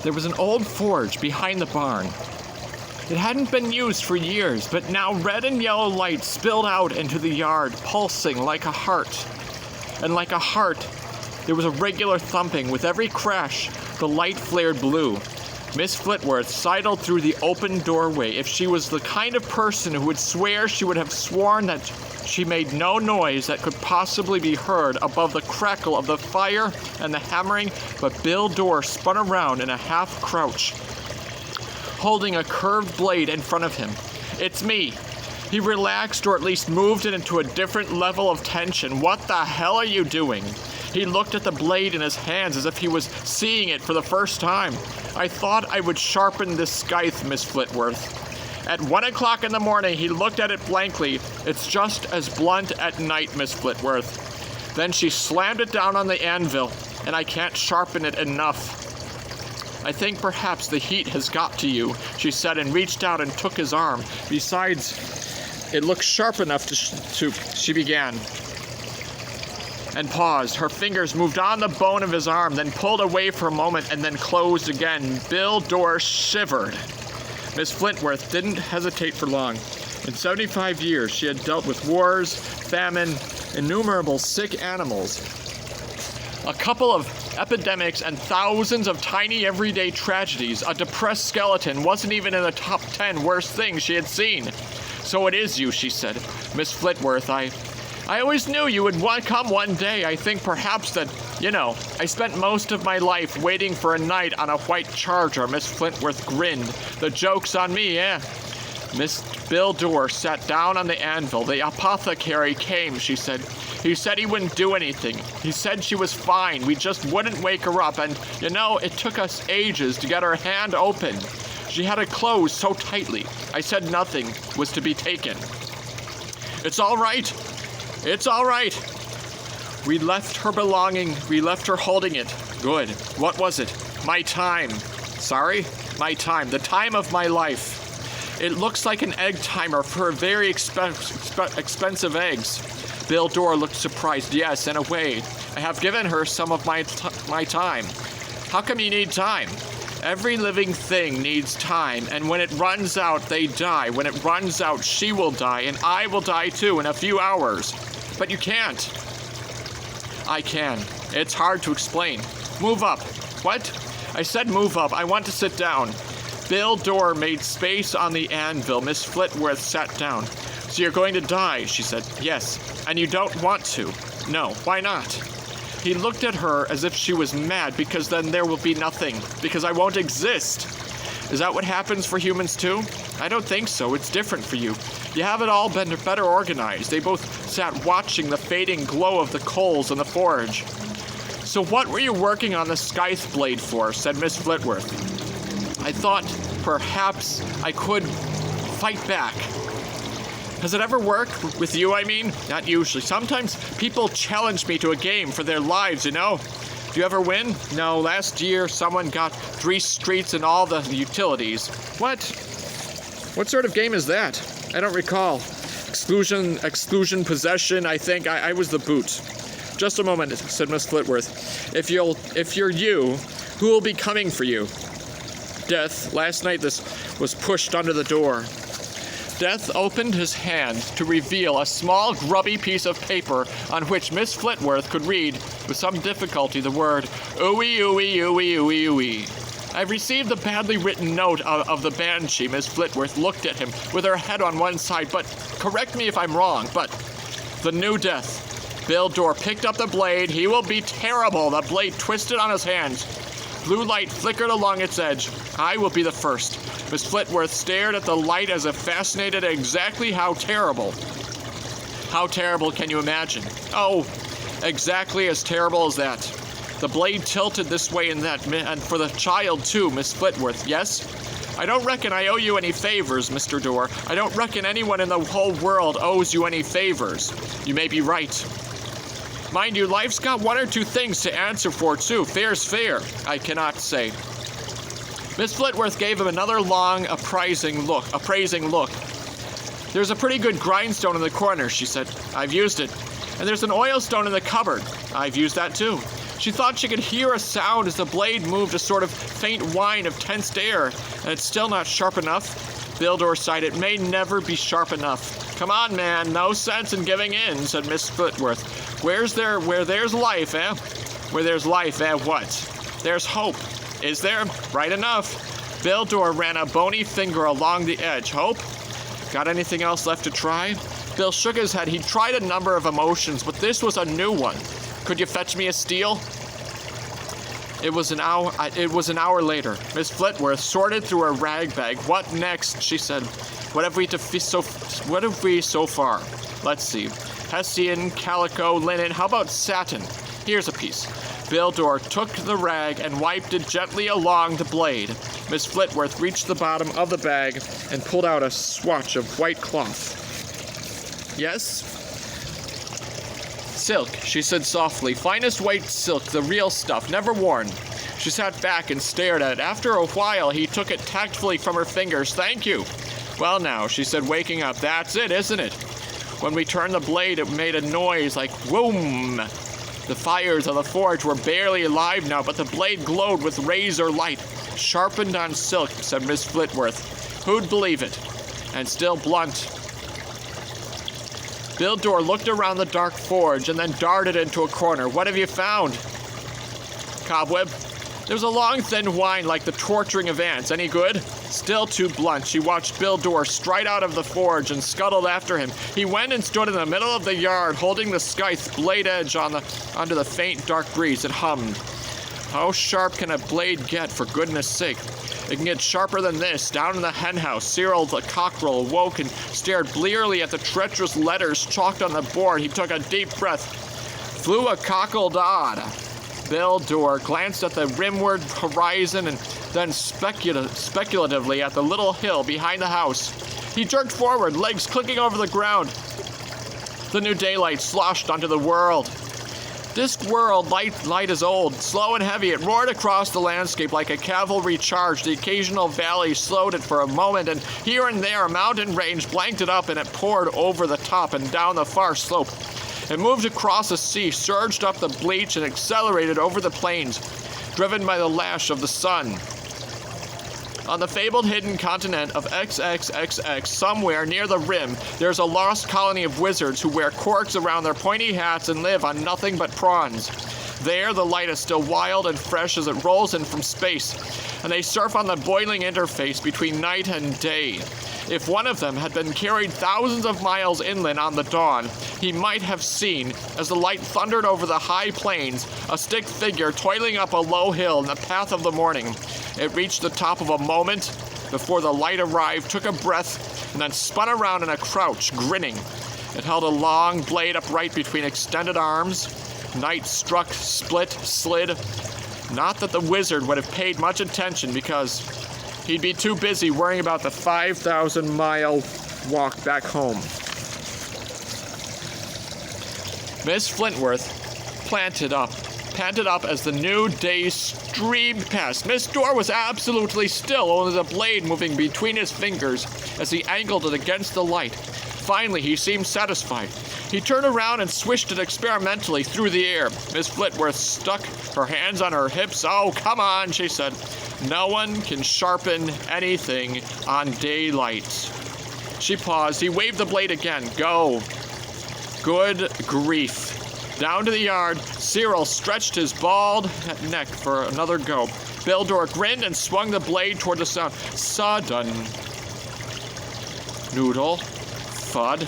There was an old forge behind the barn. It hadn't been used for years, but now red and yellow light spilled out into the yard, pulsing like a heart. And like a heart, there was a regular thumping. With every crash, the light flared blue. Miss Flitworth sidled through the open doorway. If she was the kind of person who would swear, she would have sworn that she made no noise that could possibly be heard above the crackle of the fire and the hammering, but Bill Dorr spun around in a half crouch, holding a curved blade in front of him. "It's me." He relaxed, or at least moved it into a different level of tension. "What the hell are you doing?" He looked at the blade in his hands as if he was seeing it for the first time. "I thought I would sharpen this scythe, Miss Flitworth." At 1 o'clock in the morning, he looked at it blankly. "It's just as blunt at night, Miss Flitworth." Then she slammed it down on the anvil, "and I can't sharpen it enough." "I think perhaps the heat has got to you," she said, and reached out and took his arm. "Besides, it looks sharp enough to she began, and paused. Her fingers moved on the bone of his arm, then pulled away for a moment, and then closed again. Bill Dorr shivered. Miss Flitworth didn't hesitate for long. In 75 years, she had dealt with wars, famine, innumerable sick animals, a couple of epidemics, and thousands of tiny everyday tragedies. A depressed skeleton wasn't even in the top 10 worst things she had seen. "So it is you," she said. "Miss Flitworth, I always knew you would come one day. I think perhaps that, I spent most of my life waiting for a night on a white charger." Miss Flitworth grinned. "The joke's on me, eh?" Miss Bill Dorr sat down on the anvil. "The apothecary came," she said. "He said he wouldn't do anything. He said she was fine. We just wouldn't wake her up. And, it took us ages to get her hand open. She had it closed so tightly. I said nothing was to be taken." "It's all right. It's all right." We left her holding it." "Good. What was it?" "My time." "Sorry?" "My time. The time of my life. It looks like an egg timer for very expensive eggs." Bill Dorr looked surprised. "Yes, in a way. I have given her some of my time." "How come you need time?" "Every living thing needs time, and when it runs out, they die. When it runs out, she will die, and I will die too in a few hours." "But you can't." "I can. It's hard to explain." "Move up." "What?" "I said move up. I want to sit down." Bill Dorr made space on the anvil. Miss Flitworth sat down. "So you're going to die," she said. "Yes." "And you don't want to?" "No." "Why not?" He looked at her as if she was mad. "Because then there will be nothing. Because I won't exist." "Is that what happens for humans too?" "I don't think so. It's different for you. You have it all been better organized." They both sat watching the fading glow of the coals in the forge. "So what were you working on the scythe blade for?" said Miss Flitworth. "I thought perhaps I could fight back." "Has it ever worked? With you, I mean?" "Not usually. Sometimes people challenge me to a game for their lives, Do you ever win?" "No. Last year, someone got 3 streets and all the utilities." "What? What sort of game is that?" "I don't recall. Exclusion, possession, I think. I was the boot." "Just a moment," said Miss Flitworth. If you're you, who will be coming for you?" "Death. Last night this was pushed under the door." Death opened his hand to reveal a small, grubby piece of paper on which Miss Flitworth could read, with some difficulty, the word, "Ooey, ooey, ooey, ooey, ooey." "I've received the badly written note of the Banshee." Miss Flitworth looked at him with her head on one side. "But, correct me if I'm wrong, but the new death." Bill Dorr picked up the blade. "He will be terrible." The blade twisted on his hands. Blue light flickered along its edge. "I will be the first." Miss Flitworth stared at the light as if fascinated. "Exactly how terrible?" "How terrible can you imagine?" "Oh, exactly as terrible as that." The blade tilted this way and that, and for the child too, Miss Flitworth. "Yes?" "I don't reckon I owe you any favors, Mr. Dorr. I don't reckon anyone in the whole world owes you any favors." "You may be right." "Mind you, life's got 1 or 2 things to answer for, too. Fair's fair." "I cannot say." Miss Flitworth gave him another long, appraising look. "There's a pretty good grindstone in the corner," she said. "I've used it. And there's an oil stone in the cupboard." "I've used that, too." She thought she could hear a sound as the blade moved, a sort of faint whine of tensed air, and it's still not sharp enough. Bildor sighed. It may never be sharp enough. Come on, man, no sense in giving in, said Miss Flitworth. Where there's life, eh? Where there's life, eh, what? There's hope. Is there? Right enough. Bildor ran a bony finger along the edge. Hope? Got anything else left to try? Bill shook his head. He tried a number of emotions, but this was a new one. Could you fetch me a steel? It was an hour later. Miss Flitworth sorted through her rag bag. What next? She said. What have we so far? Let's see. Hessian, calico, linen. How about satin? Here's a piece. Bildor took the rag and wiped it gently along the blade. Miss Flitworth reached the bottom of the bag and pulled out a swatch of white cloth. Yes? Silk, she said softly. Finest white silk, the real stuff, never worn. She sat back and stared at it. After a while, he took it tactfully from her fingers. Thank you. Well now, she said, waking up. That's it, isn't it? When we turned the blade, it made a noise like whoom. The fires of the forge were barely alive now, but the blade glowed with razor light. Sharpened on silk, said Miss Flitworth. Who'd believe it? And still blunt. Bildor looked around the dark forge and then darted into a corner. What have you found? Cobweb. There was a long, thin whine like the torturing of ants. Any good? Still too blunt. She watched Bildor stride out of the forge and scuttled after him. He went and stood in the middle of the yard, holding the scythe blade edge onto the faint, dark breeze. It hummed. How sharp can a blade get, for goodness sake? It can get sharper than this. Down in the hen house, Cyril the cockerel awoke and stared blearily at the treacherous letters chalked on the board. He took a deep breath. Flew a cockle dod. Bildor glanced at the rimward horizon and then speculatively at the little hill behind the house. He jerked forward, legs clicking over the ground. The new daylight sloshed onto the world. This world, light as old, slow and heavy, it roared across the landscape like a cavalry charge. The occasional valley slowed it for a moment, and here and there a mountain range blanked it up, and it poured over the top and down the far slope. It moved across the sea, surged up the bleach, and accelerated over the plains, driven by the lash of the sun. On the fabled hidden continent of XXXX, somewhere near the rim, there's a lost colony of wizards who wear corks around their pointy hats and live on nothing but prawns. There, the light is still wild and fresh as it rolls in from space, and they surf on the boiling interface between night and day. If one of them had been carried thousands of miles inland on the dawn, he might have seen, as the light thundered over the high plains, a stick figure toiling up a low hill in the path of the morning. It reached the top of a moment before the light arrived, took a breath, and then spun around in a crouch, grinning. It held a long blade upright between extended arms. Night struck, split, slid. Not that the wizard would have paid much attention, because he'd be too busy worrying about the 5,000-mile walk back home. Miss Flitworth panted up as the new day streamed past. Miss Dorr was absolutely still, only the blade moving between his fingers as he angled it against the light. Finally, he seemed satisfied. He turned around and swished it experimentally through the air. Miss Flitworth stuck her hands on her hips. Oh, come on, she said. No one can sharpen anything on daylight. She paused. He waved the blade again. Go. Good grief. Down to the yard, Cyril stretched his bald neck for another go. Bildor grinned and swung the blade toward the sound. Sudden. Noodle. Thud.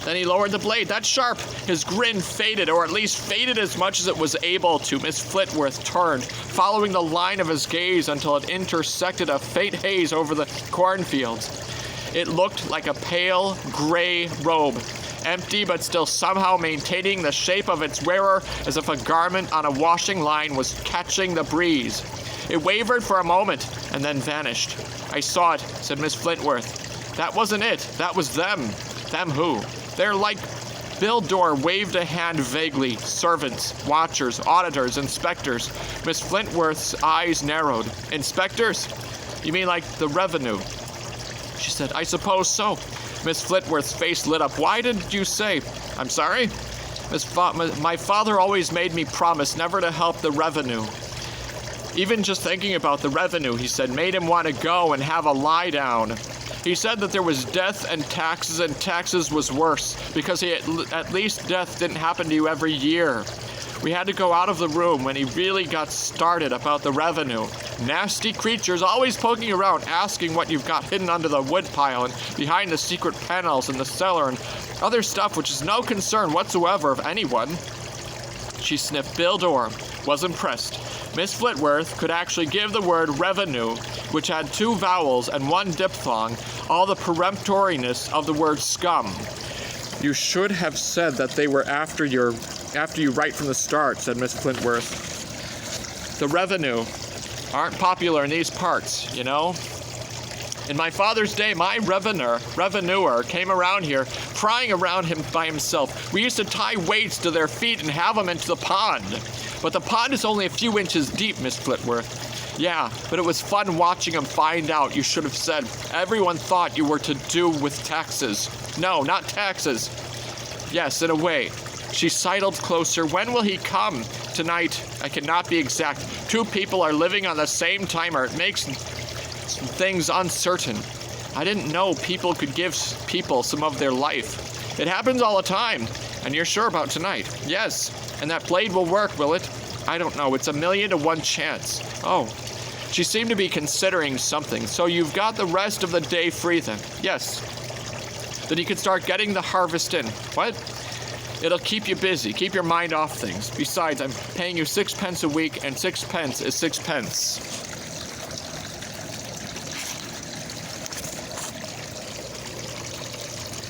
Then he lowered the blade. That's sharp. His grin faded, or at least faded as much as it was able to. Miss Flitworth turned, following the line of his gaze until it intersected a faint haze over the cornfields. It looked like a pale, gray robe, empty but still somehow maintaining the shape of its wearer, as if a garment on a washing line was catching the breeze. It wavered for a moment and then vanished. I saw it, said Miss Flitworth. That wasn't it. That was them. Them who? They're like... Bildor waved a hand vaguely. Servants, watchers, auditors, inspectors. Miss Flitworth's eyes narrowed. Inspectors? You mean like the revenue? She said, I suppose so. Miss Flitworth's face lit up. Why did you say? I'm sorry? My father always made me promise never to help the revenue. Even just thinking about the revenue, he said, made him want to go and have a lie down. He said that there was death and taxes was worse, because at least death didn't happen to you every year. We had to go out of the room when he really got started about the revenue. Nasty creatures always poking around, asking what you've got hidden under the woodpile and behind the secret panels in the cellar and other stuff which is no concern whatsoever of anyone. She sniffed. Bildor was impressed. Miss Flitworth could actually give the word revenue, which had 2 vowels and 1 diphthong, all the peremptoriness of the word scum. You should have said that they were after you right from the start, said Miss Flitworth. The revenue aren't popular in these parts, you know. In my father's day, my revenuer came around here, prying around him by himself. We used to tie weights to their feet and have them into the pond. But the pond is only a few inches deep, Miss Flitworth. Yeah, but it was fun watching him find out. You should have said, everyone thought you were to do with taxes. No, not taxes. Yes, in a way. She sidled closer. When will he come? Tonight. I cannot be exact. 2 people are living on the same timer. It makes things uncertain. I didn't know people could give people some of their life. It happens all the time. And you're sure about tonight? Yes. And that blade will work, will it? I don't know. It's 1,000,000 to 1 chance. Oh. She seemed to be considering something. So you've got the rest of the day free then? Yes. Then you can start getting the harvest in. What? It'll keep you busy. Keep your mind off things. Besides, I'm paying you 6 pence a week, and 6 pence is 6 pence.